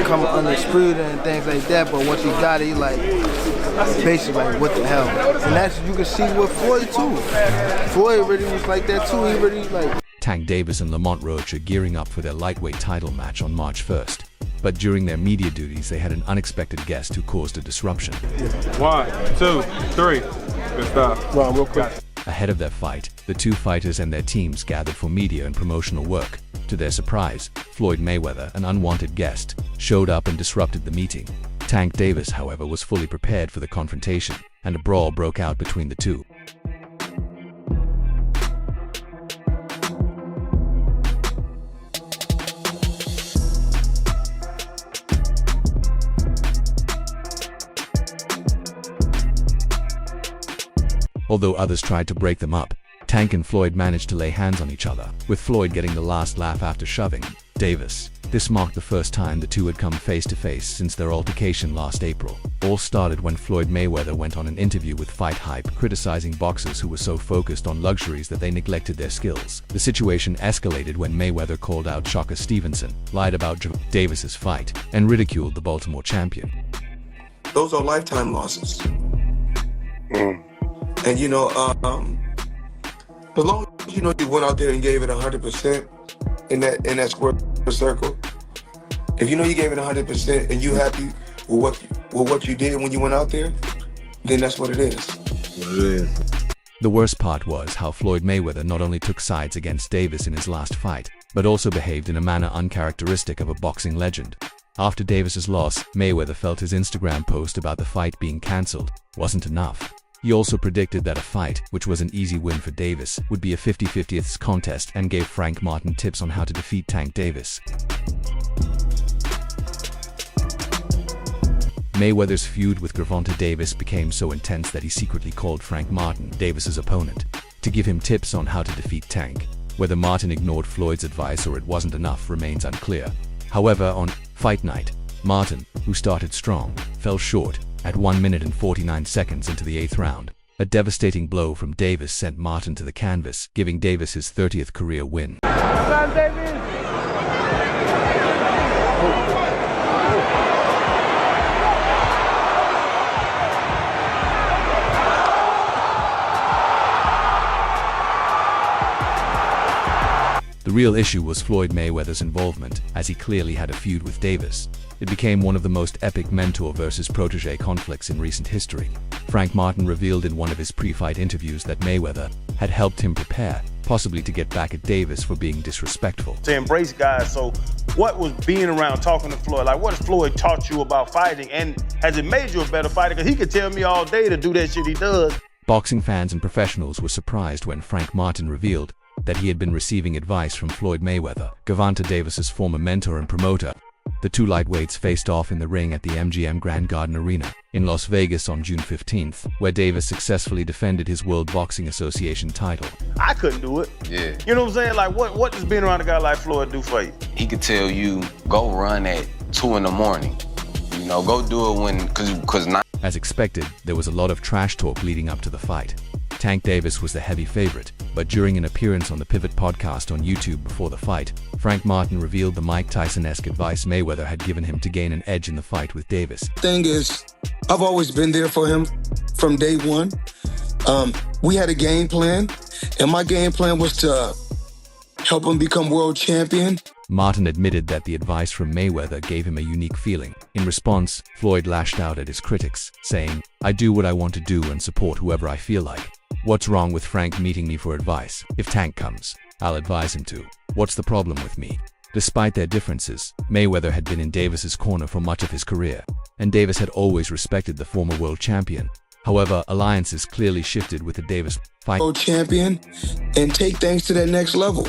come undisputed and things like that, but once he got it, he like, basically like, what the hell? And that's, you can see with Floyd too. Floyd really was like that too, he really like. Tank Davis and Lamont Roach are gearing up for their lightweight title match on March 1st. But during their media duties, they had an unexpected guest who caused a disruption. 1, 2, 3. Good stuff. Well, real quick. Ahead of their fight, the two fighters and their teams gathered for media and promotional work. To their surprise, Floyd Mayweather, an unwanted guest, showed up and disrupted the meeting. Tank Davis, however, was fully prepared for the confrontation, and a brawl broke out between the two. Although others tried to break them up, Tank and Floyd managed to lay hands on each other, with Floyd getting the last laugh after shoving Davis. This marked the first time the two had come face-to-face since their altercation last April. All started when Floyd Mayweather went on an interview with Fight Hype criticizing boxers who were so focused on luxuries that they neglected their skills. The situation escalated when Mayweather called out Shocker Stevenson, lied about Davis's fight, and ridiculed the Baltimore champion. Those are lifetime losses. And you know, as long as you know you went out there and gave it 100% in that square circle, if you know you gave it 100% and you happy with what you did when you went out there, then that's what it is. The worst part was how Floyd Mayweather not only took sides against Davis in his last fight, but also behaved in a manner uncharacteristic of a boxing legend. After Davis's loss, Mayweather felt his Instagram post about the fight being cancelled wasn't enough. He also predicted that a fight, which was an easy win for Davis, would be a 50-50th contest and gave Frank Martin tips on how to defeat Tank Davis. Mayweather's feud with Gervonta Davis became so intense that he secretly called Frank Martin, Davis's opponent, to give him tips on how to defeat Tank. Whether Martin ignored Floyd's advice or it wasn't enough remains unclear. However, on fight night, Martin, who started strong, fell short at 1 minute and 49 seconds into the 8th round. A devastating blow from Davis sent Martin to the canvas, giving Davis his 30th career win. The real issue was Floyd Mayweather's involvement, as he clearly had a feud with Davis. It became one of the most epic mentor versus protege conflicts in recent history. Frank Martin revealed in one of his pre-fight interviews that Mayweather had helped him prepare, possibly to get back at Davis for being disrespectful. To embrace guys, so what was being around talking to Floyd? Like, what has Floyd taught you about fighting, and has it made you a better fighter? Because he could tell me all day to do that shit he does. Boxing fans and professionals were surprised when Frank Martin revealed that he had been receiving advice from Floyd Mayweather, Gervonta Davis's former mentor and promoter. The two lightweights faced off in the ring at the MGM Grand Garden Arena in Las Vegas on June 15th, where Davis successfully defended his World Boxing Association title. I couldn't do it. Yeah. You know what I'm saying? Like, what does being around a guy like Floyd do for you? He could tell you, go run at 2 in the morning. You know, go do it when, cause not. As expected, there was a lot of trash talk leading up to the fight. Tank Davis was the heavy favorite, but during an appearance on the Pivot podcast on YouTube before the fight, Frank Martin revealed the Mike Tyson-esque advice Mayweather had given him to gain an edge in the fight with Davis. Thing is, I've always been there for him from day one. We had a game plan, and my game plan was to help him become world champion. Martin admitted that the advice from Mayweather gave him a unique feeling. In response, Floyd lashed out at his critics, saying, "I do what I want to do and support whoever I feel like. What's wrong with Frank meeting me for advice? If Tank comes, I'll advise him to. What's the problem with me?" Despite their differences, Mayweather had been in Davis's corner for much of his career, and Davis had always respected the former world champion. However, alliances clearly shifted with the Davis fight. World champion and take things to that next level.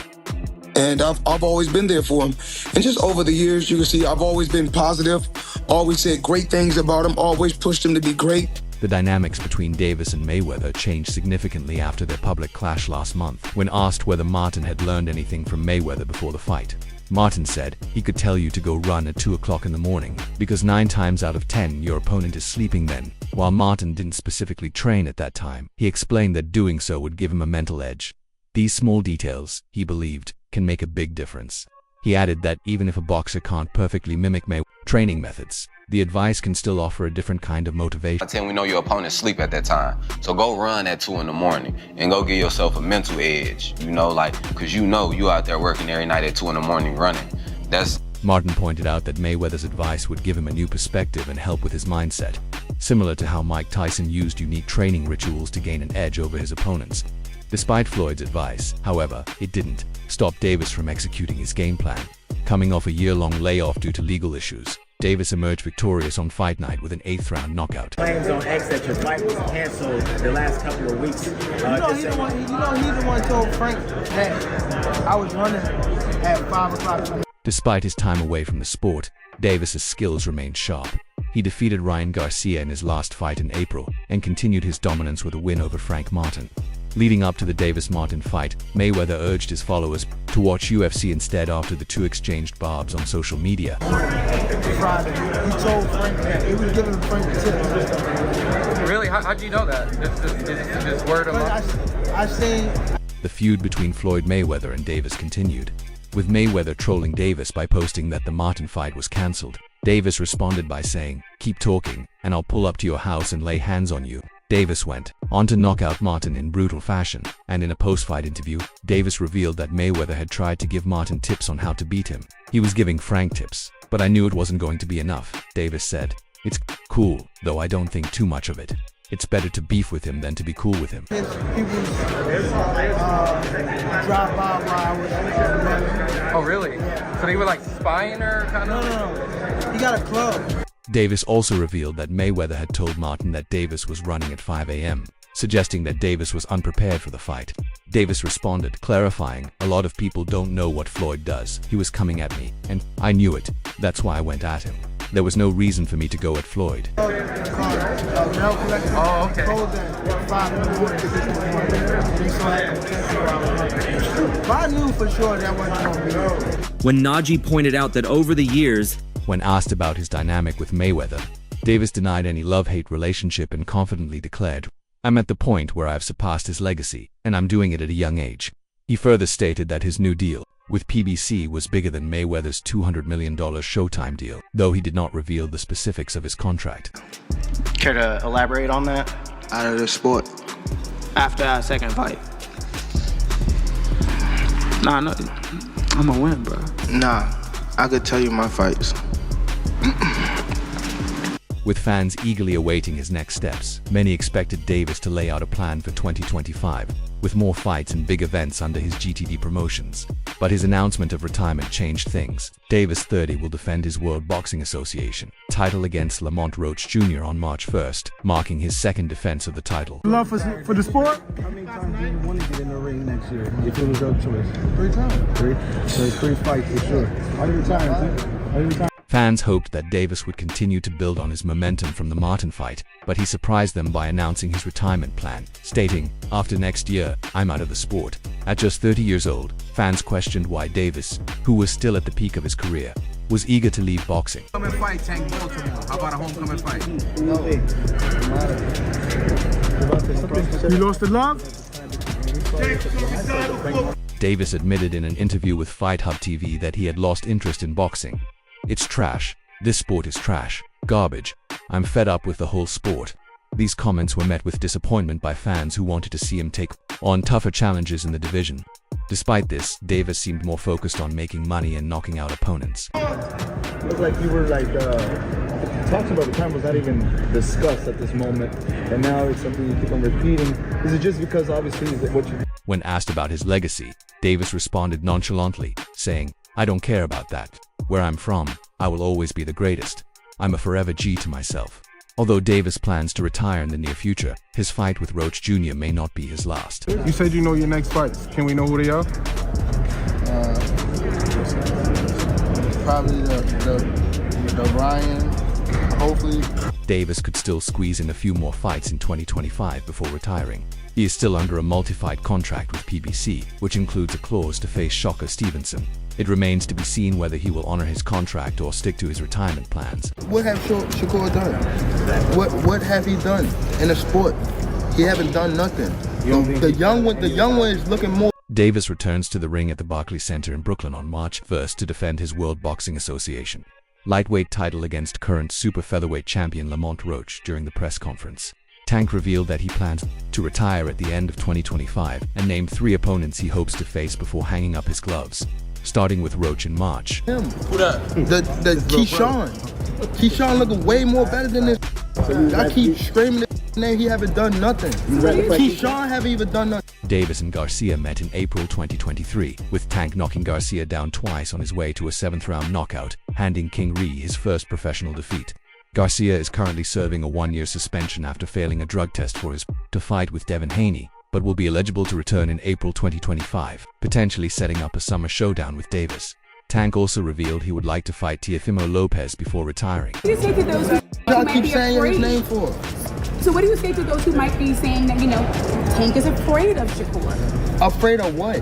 And I've always been there for him. And just over the years, you can see I've always been positive, always said great things about him, always pushed him to be great. The dynamics between Davis and Mayweather changed significantly after their public clash last month. When asked whether Martin had learned anything from Mayweather before the fight, Martin said he could tell you to go run at 2 o'clock in the morning, because 9 times out of 10 your opponent is sleeping then. While Martin didn't specifically train at that time, he explained that doing so would give him a mental edge. These small details, he believed, can make a big difference. He added that even if a boxer can't perfectly mimic Mayweather's training methods, the advice can still offer a different kind of motivation. 10, we know your opponent sleep at that time. So go run at 2 in the morning and go give yourself a mental edge, you know, like, because you know you out there working every night at 2 in the morning running. Martin pointed out that Mayweather's advice would give him a new perspective and help with his mindset, similar to how Mike Tyson used unique training rituals to gain an edge over his opponents. Despite Floyd's advice, however, it didn't stop Davis from executing his game plan. Coming off a year-long layoff due to legal issues, Davis emerged victorious on fight night with an 8th-round knockout. Claims on X that your fight was canceled the last couple of weeks. He the one told Frank that I was running at 5 o'clock. Despite his time away from the sport, Davis's skills remained sharp. He defeated Ryan Garcia in his last fight in April and continued his dominance with a win over Frank Martin. Leading up to the Davis-Martin fight, Mayweather urged his followers to watch UFC instead after the two exchanged barbs on social media. He told Frank that he was giving Frank tips. Really? How'd you know that? Just word of mouth? I seen. The feud between Floyd Mayweather and Davis continued, with Mayweather trolling Davis by posting that the Martin fight was cancelled. Davis responded by saying, "Keep talking, and I'll pull up to your house and lay hands on you." Davis went on to knock out Martin in brutal fashion, and in a post-fight interview, Davis revealed that Mayweather had tried to give Martin tips on how to beat him. He was giving Frank tips, but I knew it wasn't going to be enough, Davis said. "It's cool, though I don't think too much of it. It's better to beef with him than to be cool with him." His people's drive by while I was running. Oh, really? So they were like spying her, kind of? No. He got a club. Davis also revealed that Mayweather had told Martin that Davis was running at 5 a.m., suggesting that Davis was unprepared for the fight. Davis responded, clarifying, "A lot of people don't know what Floyd does. He was coming at me, and I knew it. That's why I went at him. There was no reason for me to go at Floyd." Oh, okay. I knew for sure that wasn't going to be. When Najee pointed out that over the years, When asked about his dynamic with Mayweather, Davis denied any love-hate relationship and confidently declared, "I'm at the point where I've surpassed his legacy, and I'm doing it at a young age." He further stated that his new deal with PBC was bigger than Mayweather's $200 million Showtime deal, though he did not reveal the specifics of his contract. Care to elaborate on that? Out of the sport. After our second fight. Nah, no, I'm gonna win, bro. Nah, I could tell you my fights. With fans eagerly awaiting his next steps, many expected Davis to lay out a plan for 2025, with more fights and big events under his GTD promotions. But his announcement of retirement changed things. Davis, 30, will defend his World Boxing Association title against Lamont Roach Jr. on March 1st, marking his second defense of the title. Love for the sport? How many times do you want to get in the ring next year if it was your choice? 3 times. 3? So 3 fights for sure. How many times? How many times? Fans hoped that Davis would continue to build on his momentum from the Martin fight, but he surprised them by announcing his retirement plan, stating, "After next year, I'm out of the sport." At just 30 years old, fans questioned why Davis, who was still at the peak of his career, was eager to leave boxing. Homecoming fight, Tank Baltimore. How about a homecoming fight? You lost the love? Davis admitted in an interview with Fight Hub TV that he had lost interest in boxing. "It's trash. This sport is trash. Garbage. I'm fed up with the whole sport." These comments were met with disappointment by fans who wanted to see him take on tougher challenges in the division. Despite this, Davis seemed more focused on making money and knocking out opponents. It looked like you were talking about the time was not even discussed at this moment, and now it's something you keep on repeating. Is it just because obviously what you... When asked about his legacy, Davis responded nonchalantly, saying, "I don't care about that. Where I'm from, I will always be the greatest. I'm a forever G to myself." Although Davis plans to retire in the near future, his fight with Roach Jr. may not be his last. You said you know your next fights. Can we know who they are? Probably the Ryan, hopefully. Davis could still squeeze in a few more fights in 2025 before retiring. He is still under a multi-fight contract with PBC, which includes a clause to face Shocker Stevenson. It remains to be seen whether he will honor his contract or stick to his retirement plans. What have Shakur done? What have he done in the sport? He haven't done nothing. The young one is looking more. Davis returns to the ring at the Barclays Center in Brooklyn on March 1st to defend his World Boxing Association lightweight title against current super featherweight champion Lamont Roach. During the press conference, Tank revealed that he plans to retire at the end of 2025 and named 3 opponents he hopes to face before hanging up his gloves, starting with Roach in March. Who that? The Keyshawn. Keyshawn looking way more better than this. I keep screaming his name, he haven't done nothing. Keyshawn haven't even done nothing. Davis and Garcia met in April 2023, with Tank knocking Garcia down twice on his way to a 7th-round knockout, handing King Ree his first professional defeat. Garcia is currently serving a 1-year suspension after failing a drug test for his to fight with Devin Haney, but will be eligible to return in April 2025, potentially setting up a summer showdown with Davis. Tank also revealed he would like to fight Teofimo Lopez before retiring. What do you say to those who keep saying his name for? So what do you say to those who might be saying that, Tank is afraid of Shakur? Afraid of what?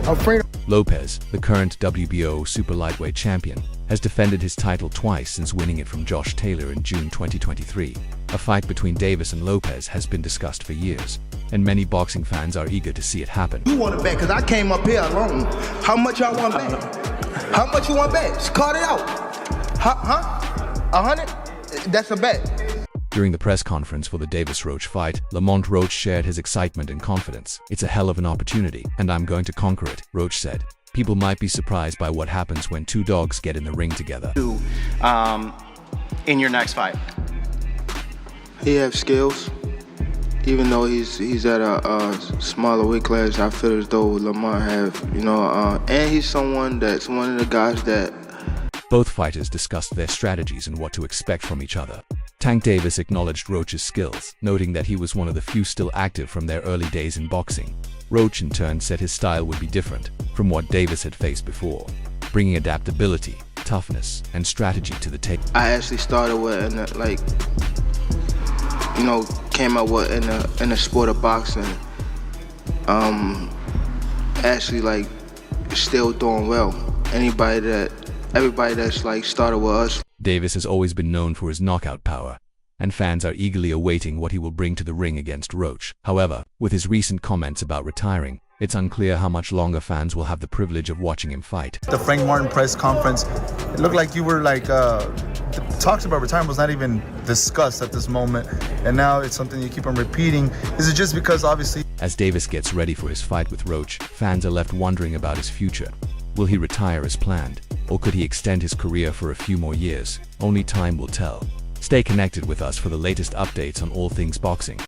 Afraid of... Lopez, the current WBO super lightweight champion, has defended his title twice since winning it from Josh Taylor in June 2023. A fight between Davis and Lopez has been discussed for years, and many boxing fans are eager to see it happen. You want to bet, because I came up here alone. How much y'all want to bet? How much you want to bet? Just call it out. Huh? 100? That's a bet. During the press conference for the Davis-Roach fight, Lamont Roach shared his excitement and confidence. "It's a hell of an opportunity, and I'm going to conquer it," Roach said. People might be surprised by what happens when 2 dogs get in the ring together. In your next fight? He has skills. Even though he's at a smaller weight class, I feel as though Lamont have, and he's that's one of the guys that... Both fighters discussed their strategies and what to expect from each other. Tank Davis acknowledged Roach's skills, noting that he was one of the few still active from their early days in boxing. Roach in turn said his style would be different from what Davis had faced before, bringing adaptability, toughness, and strategy to the table. I actually started with, came up with in the sport of boxing. Actually, still doing well. Everybody that's started with us. Davis has always been known for his knockout power, and fans are eagerly awaiting what he will bring to the ring against Roach. However, with his recent comments about retiring, it's unclear how much longer fans will have the privilege of watching him fight. The Frank Martin press conference, it looked like you were the talks about retirement was not even discussed at this moment, and now it's something you keep on repeating. Is it just because obviously... As Davis gets ready for his fight with Roach, fans are left wondering about his future. Will he retire as planned, or could he extend his career for a few more years? Only time will tell. Stay connected with us for the latest updates on all things boxing.